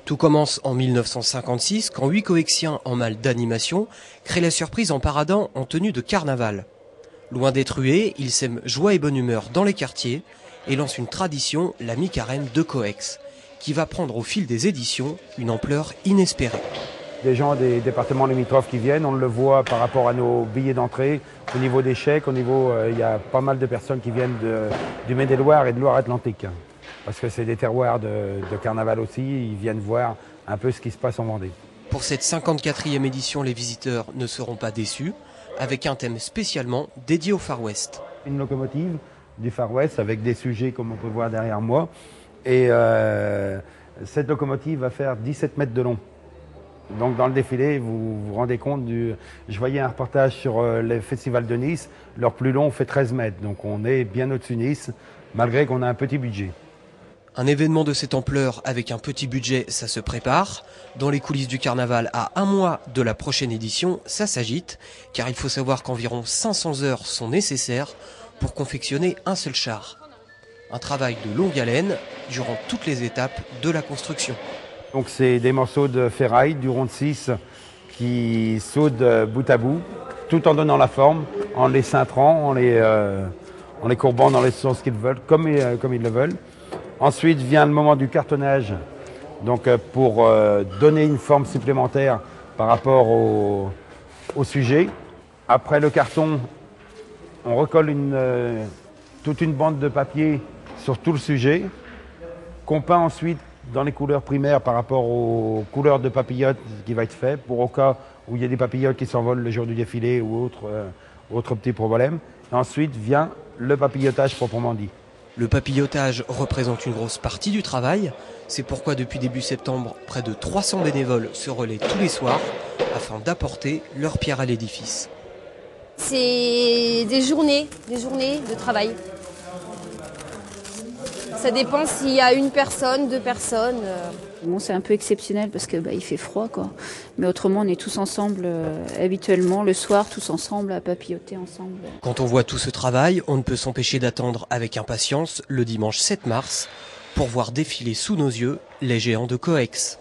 Tout commence en 1956 quand 8 coexiens en mal d'animation créent la surprise en paradant en tenue de carnaval. Loin d'être hués, ils sèment joie et bonne humeur dans les quartiers et lancent une tradition, la mi-carême de Coex, qui va prendre au fil des éditions une ampleur inespérée. Des gens des départements limitrophes qui viennent, on le voit par rapport à nos billets d'entrée, au niveau des chèques, il y a pas mal de personnes qui viennent du Maine-et-Loire et de Loire-Atlantique. Parce que c'est des terroirs de carnaval aussi, ils viennent voir un peu ce qui se passe en Vendée. Pour cette 54e édition, les visiteurs ne seront pas déçus, avec un thème spécialement dédié au Far West. Une locomotive du Far West avec des sujets comme on peut voir derrière moi. Et cette locomotive va faire 17 mètres de long. Donc dans le défilé, vous vous rendez compte Je voyais un reportage sur le festival de Nice, leur plus long fait 13 mètres. Donc on est bien au-dessus de Nice, malgré qu'on a un petit budget. Un événement de cette ampleur avec un petit budget, ça se prépare. Dans les coulisses du carnaval, à un mois de la prochaine édition, ça s'agite, car il faut savoir qu'environ 500 heures sont nécessaires pour confectionner un seul char. Un travail de longue haleine durant toutes les étapes de la construction. Donc c'est des morceaux de ferraille du rond de 6 qui soudent bout à bout, tout en donnant la forme, en les cintrant, en les courbant dans les sens qu'ils veulent, comme ils le veulent. Ensuite vient le moment du cartonnage, donc pour donner une forme supplémentaire par rapport au sujet. Après le carton, on recolle toute une bande de papier sur tout le sujet, qu'on peint ensuite dans les couleurs primaires par rapport aux couleurs de papillotes qui va être fait, pour au cas où il y a des papillotes qui s'envolent le jour du défilé ou autre petit problème. Et ensuite vient le papillotage proprement dit. Le papillotage représente une grosse partie du travail. C'est pourquoi depuis début septembre, près de 300 bénévoles se relaient tous les soirs afin d'apporter leur pierre à l'édifice. C'est des journées de travail. Ça dépend s'il y a une personne, deux personnes. Bon, c'est un peu exceptionnel parce que il fait froid, quoi. Mais autrement, on est tous ensemble habituellement le soir, tous ensemble à papilloter ensemble. Quand on voit tout ce travail, on ne peut s'empêcher d'attendre avec impatience le dimanche 7 mars pour voir défiler sous nos yeux les géants de Coex.